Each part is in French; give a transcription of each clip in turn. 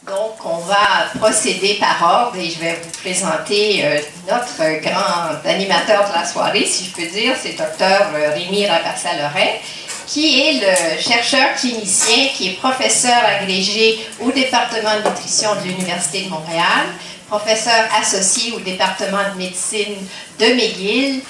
Donc, on va procéder par ordre et je vais vous présenter notre grand animateur de la soirée, si je peux dire, c'est Dr Rémi Rabassa-Lorrain, qui est le chercheur clinicien, qui est professeur agrégé au département de nutrition de l'Université de Montréal, professeur associé au département de médecine de McGill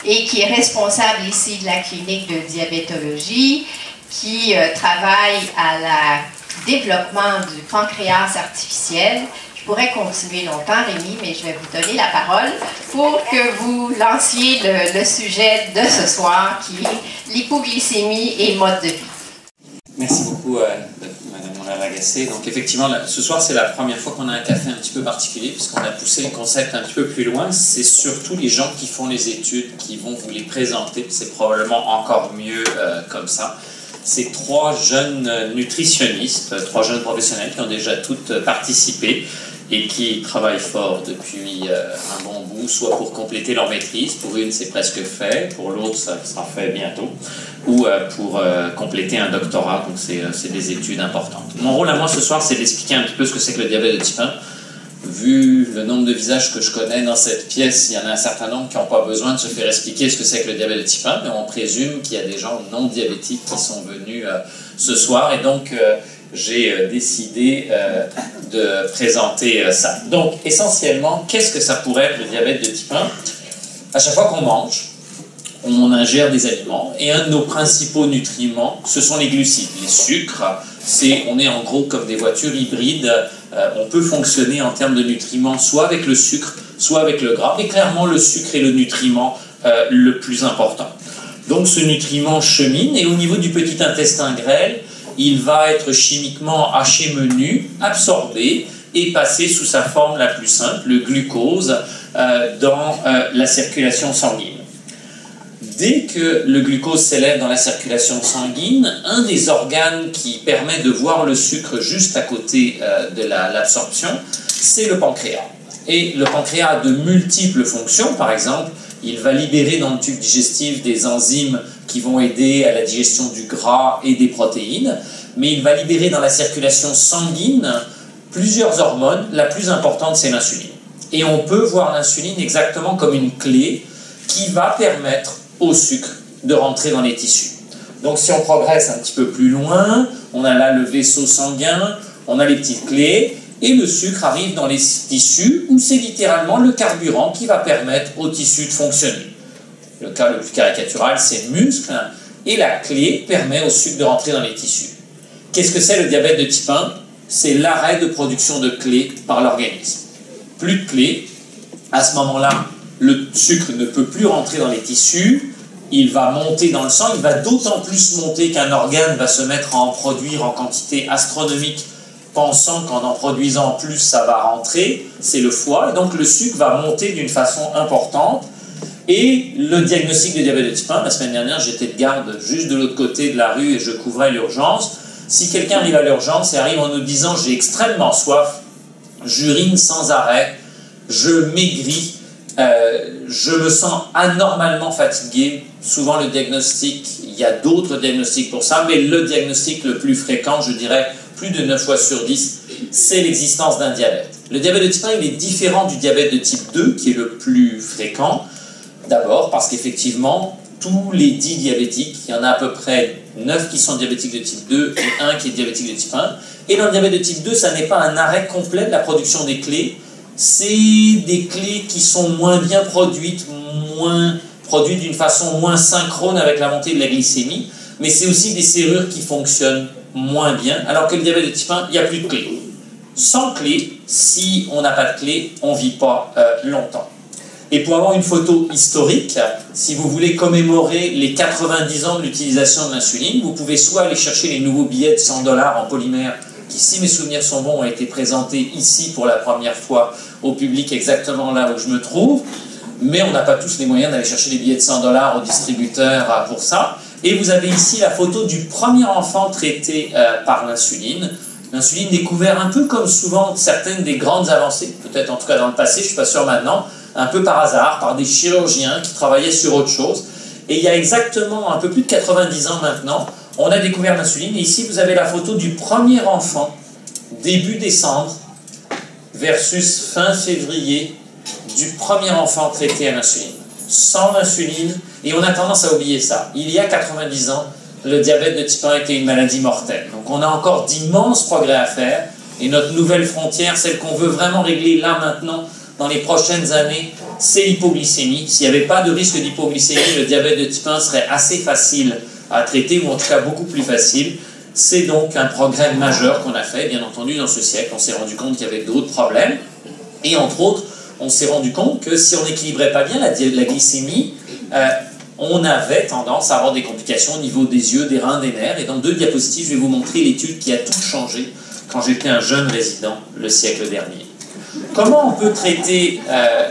et qui est responsable ici de la clinique de diabétologie, qui travaille à la développement du pancréas artificiel. Je pourrais continuer longtemps, Rémi, mais je vais vous donner la parole pour que vous lanciez le sujet de ce soir, qui est l'hypoglycémie et mode de vie. Merci beaucoup, Mme Lagacé. Donc, effectivement, ce soir, c'est la première fois qu'on a un café un petit peu particulier, puisqu'on a poussé le concept un petit peu plus loin. C'est surtout les gens qui font les études qui vont vous les présenter. C'est probablement encore mieux comme ça. C'est 3 jeunes nutritionnistes, 3 jeunes professionnels qui ont déjà toutes participé et qui travaillent fort depuis un bon bout, soit pour compléter leur maîtrise, pour une c'est presque fait, pour l'autre ça sera fait bientôt, ou pour compléter un doctorat, donc c'est des études importantes. Mon rôle à moi ce soir, c'est d'expliquer un petit peu ce que c'est que le diabète de type 1. Vu le nombre de visages que je connais dans cette pièce, il y en a un certain nombre qui n'ont pas besoin de se faire expliquer ce que c'est que le diabète de type 1, mais on présume qu'il y a des gens non diabétiques qui sont venus ce soir, et donc j'ai décidé de présenter ça. Donc, essentiellement, qu'est-ce que ça pourrait être le diabète de type 1? À chaque fois qu'on mange, on ingère des aliments, et un de nos principaux nutriments, ce sont les glucides, les sucres. On est en gros comme des voitures hybrides. On peut fonctionner en termes de nutriments soit avec le sucre, soit avec le gras, mais clairement le sucre est le nutriment le plus important. Donc ce nutriment chemine, et au niveau du petit intestin grêle, il va être chimiquement achemenu, absorbé et passer sous sa forme la plus simple, le glucose, dans la circulation sanguine. Dès que le glucose s'élève dans la circulation sanguine, un des organes qui permet de voir le sucre juste à côté de l'absorption, c'est le pancréas. Et le pancréas a de multiples fonctions. Par exemple, il va libérer dans le tube digestif des enzymes qui vont aider à la digestion du gras et des protéines, mais il va libérer dans la circulation sanguine plusieurs hormones. La plus importante, c'est l'insuline. Et on peut voir l'insuline exactement comme une clé qui va permettre au sucre de rentrer dans les tissus. Donc si on progresse un petit peu plus loin, on a là le vaisseau sanguin, on a les petites clés, et le sucre arrive dans les tissus où c'est littéralement le carburant qui va permettre aux tissus de fonctionner. Le cas le plus caricatural, c'est le muscle, et la clé permet au sucre de rentrer dans les tissus. Qu'est-ce que c'est le diabète de type 1? C'est l'arrêt de production de clés par l'organisme. Plus de clés, à ce moment-là, le sucre ne peut plus rentrer dans les tissus, il va monter dans le sang, il va d'autant plus monter qu'un organe va se mettre à en produire en quantité astronomique, pensant qu'en produisant plus, ça va rentrer, c'est le foie, et donc le sucre va monter d'une façon importante. Et le diagnostic de diabète de type 1, la semaine dernière, j'étais de garde juste de l'autre côté de la rue et je couvrais l'urgence. Si quelqu'un arrive à l'urgence et arrive en nous disant « j'ai extrêmement soif, j'urine sans arrêt, je maigris », je me sens anormalement fatigué. Souvent le diagnostic, il y a d'autres diagnostics pour ça, mais le diagnostic le plus fréquent, je dirais plus de 9 fois sur 10, c'est l'existence d'un diabète. Le diabète de type 1, il est différent du diabète de type 2, qui est le plus fréquent. D'abord parce qu'effectivement, tous les 10 diabétiques, il y en a à peu près 9 qui sont diabétiques de type 2 et 1 qui est diabétique de type 1. Et dans le diabète de type 2, ça n'est pas un arrêt complet de la production des clés, c'est des clés qui sont moins bien produites d'une façon moins synchrone avec la montée de la glycémie, mais c'est aussi des serrures qui fonctionnent moins bien, alors que le diabète de type 1, il n'y a plus de clés. Sans clés, si on n'a pas de clés, on ne vit pas longtemps. Et pour avoir une photo historique, si vous voulez commémorer les 90 ans de l'utilisation de l'insuline, vous pouvez soit aller chercher les nouveaux billets de 100 $ en polymère, qui, si mes souvenirs sont bons, ont été présentés ici pour la première fois au public, exactement là où je me trouve, mais on n'a pas tous les moyens d'aller chercher les billets de 100 $ au distributeur pour ça. Et vous avez ici la photo du premier enfant traité par l'insuline. L'insuline découvert un peu comme souvent certaines des grandes avancées, peut-être en tout cas dans le passé, je ne suis pas sûr maintenant, un peu par hasard, par des chirurgiens qui travaillaient sur autre chose. Et il y a exactement un peu plus de 90 ans maintenant, on a découvert l'insuline. Et ici, vous avez la photo du premier enfant début décembre versus fin février du premier enfant traité à l'insuline. Sans l'insuline, et on a tendance à oublier ça. Il y a 90 ans, le diabète de type 1 était une maladie mortelle. Donc on a encore d'immenses progrès à faire, et notre nouvelle frontière, celle qu'on veut vraiment régler là maintenant, dans les prochaines années, c'est l'hypoglycémie. S'il n'y avait pas de risque d'hypoglycémie, le diabète de type 1 serait assez facile à traiter, ou en tout cas beaucoup plus facile. C'est donc un progrès majeur qu'on a fait, bien entendu, dans ce siècle. On s'est rendu compte qu'il y avait d'autres problèmes, et entre autres, on s'est rendu compte que si on n'équilibrait pas bien la glycémie, on avait tendance à avoir des complications au niveau des yeux, des reins, des nerfs. Et dans 2 diapositives, je vais vous montrer l'étude qui a tout changé quand j'étais un jeune résident le siècle dernier. Comment on peut traiter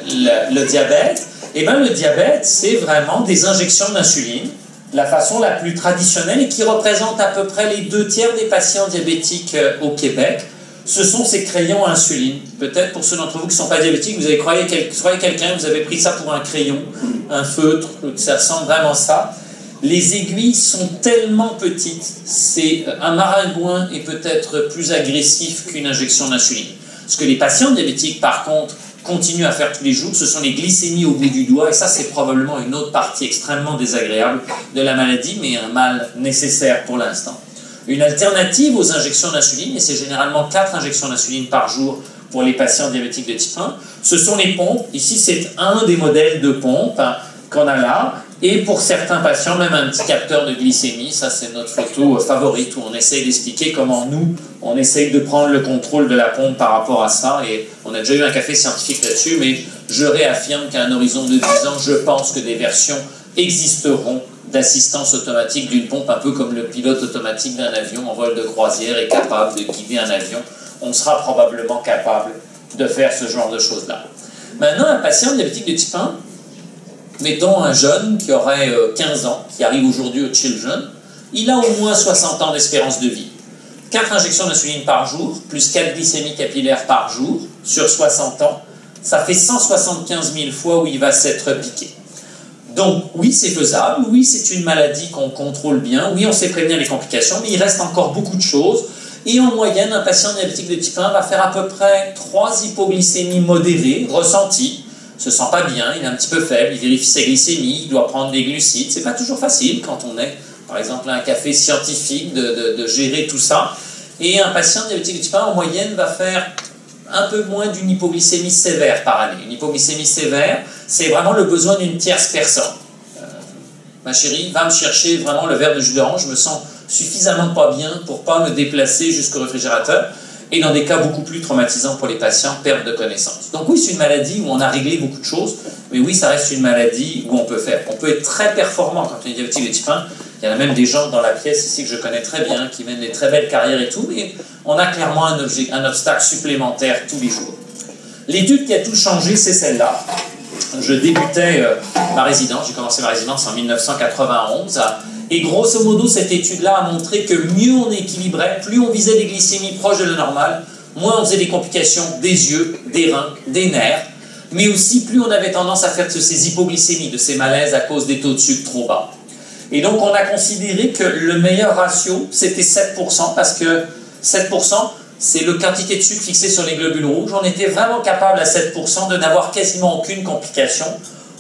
le diabète? Eh bien, le diabète, c'est vraiment des injections d'insuline, la façon la plus traditionnelle et qui représente à peu près les 2/3 des patients diabétiques au Québec. Ce sont ces crayons à insuline. Peut-être pour ceux d'entre vous qui ne sont pas diabétiques, vous avez croyé quelqu'un, vous avez pris ça pour un crayon, un feutre, ça ressemble vraiment à ça. Les aiguilles sont tellement petites, c'est un maringouin est peut-être plus agressif qu'une injection d'insuline. Ce que les patients diabétiques, par contre, continuent à faire tous les jours, ce sont les glycémies au bout du doigt, et ça, c'est probablement une autre partie extrêmement désagréable de la maladie, mais un mal nécessaire pour l'instant. Une alternative aux injections d'insuline, et c'est généralement 4 injections d'insuline par jour pour les patients diabétiques de type 1, ce sont les pompes. Ici, c'est un des modèles de pompe qu'on a là, et pour certains patients, même un petit capteur de glycémie. Ça, c'est notre photo favorite où on essaye d'expliquer comment nous, on essaye de prendre le contrôle de la pompe par rapport à ça, et on a déjà eu un café scientifique là-dessus, mais je réaffirme qu'à un horizon de 10 ans, je pense que des versions existeront d'assistance automatique d'une pompe, un peu comme le pilote automatique d'un avion en vol de croisière est capable de guider un avion. On sera probablement capable de faire ce genre de choses-là. Maintenant, un patient diabétique de type 1, mettons un jeune qui aurait 15 ans, qui arrive aujourd'hui au Children, il a au moins 60 ans d'espérance de vie. 4 injections d'insuline par jour, plus 4 glycémies capillaires par jour, sur 60 ans, ça fait 175 000 fois où il va s'être piqué. Donc, oui, c'est faisable, oui, c'est une maladie qu'on contrôle bien, oui, on sait prévenir les complications, mais il reste encore beaucoup de choses. Et en moyenne, un patient diabétique de type 1 va faire à peu près 3 hypoglycémies modérées, ressenties. Il ne se sent pas bien, il est un petit peu faible, il vérifie sa glycémie, il doit prendre des glucides. C'est pas toujours facile quand on est, par exemple, à un café scientifique, de gérer tout ça. Et un patient diabétique de type 1, en moyenne, va faire un peu moins d'une hypoglycémie sévère par année. Une hypoglycémie sévère, c'est vraiment le besoin d'une tierce personne. Ma chérie, va me chercher vraiment le verre de jus d'orange, je me sens suffisamment pas bien pour pas me déplacer jusqu'au réfrigérateur. Et dans des cas beaucoup plus traumatisants pour les patients, perte de connaissance. Donc oui, c'est une maladie où on a réglé beaucoup de choses, mais oui, ça reste une maladie où on peut faire. On peut être très performant quand on est diabétique de type 1. Il y en a même des gens dans la pièce ici que je connais très bien, qui mènent des très belles carrières et tout, mais on a clairement un obstacle supplémentaire tous les jours. L'étude qui a tout changé, c'est celle-là. Je débutais ma résidence, j'ai commencé ma résidence en 1991, et grosso modo, cette étude-là a montré que mieux on équilibrait, plus on visait des glycémies proches de la normale, moins on faisait des complications des yeux, des reins, des nerfs, mais aussi plus on avait tendance à faire de ces hypoglycémies, de ces malaises à cause des taux de sucre trop bas. Et donc, on a considéré que le meilleur ratio, c'était 7%, parce que 7%, c'est la quantité de sucre fixée sur les globules rouges. On était vraiment capable à 7% de n'avoir quasiment aucune complication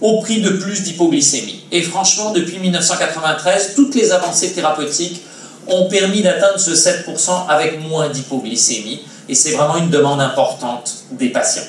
au prix de plus d'hypoglycémie. Et franchement, depuis 1993, toutes les avancées thérapeutiques ont permis d'atteindre ce 7% avec moins d'hypoglycémie. Et c'est vraiment une demande importante des patients.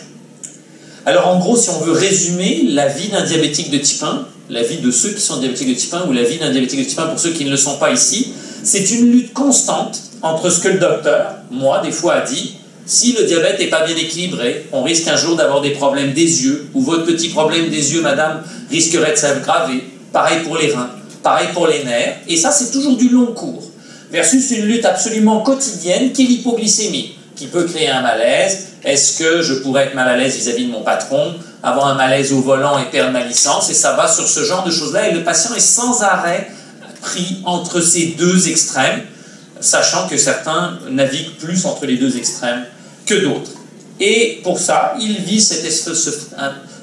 Alors, en gros, si on veut résumer la vie d'un diabétique de type 1, la vie de ceux qui sont diabétiques de type 1 ou la vie d'un diabétique de type 1 pour ceux qui ne le sont pas ici, c'est une lutte constante entre ce que le docteur, moi, des fois, a dit. Si le diabète n'est pas bien équilibré, on risque un jour d'avoir des problèmes des yeux, ou votre petit problème des yeux, madame, risquerait de s'aggraver. Pareil pour les reins, pareil pour les nerfs, et ça, c'est toujours du long cours. Versus une lutte absolument quotidienne qui est l'hypoglycémie, qui peut créer un malaise. Est-ce que je pourrais être mal à l'aise vis-à-vis de mon patron, avoir un malaise au volant et perdre ma licence? Et ça va sur ce genre de choses-là, et le patient est sans arrêt pris entre ces deux extrêmes, sachant que certains naviguent plus entre les deux extrêmes que d'autres. Et pour ça, il vit cette espèce...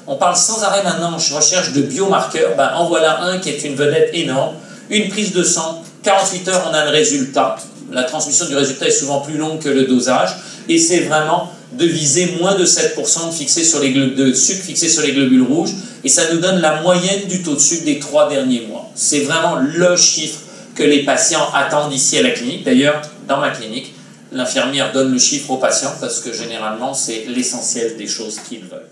On parle sans arrêt maintenant en recherche de biomarqueurs. Ben, en voilà un qui est une vedette énorme. Une prise de sang, 48 heures, on a le résultat. La transmission du résultat est souvent plus longue que le dosage. et c'est vraiment de viser moins de 7% de sucre fixé sur les globules rouges, et ça nous donne la moyenne du taux de sucre des 3 derniers mois. C'est vraiment le chiffre que les patients attendent ici à la clinique. D'ailleurs, dans ma clinique, l'infirmière donne le chiffre aux patients parce que généralement, c'est l'essentiel des choses qu'ils veulent.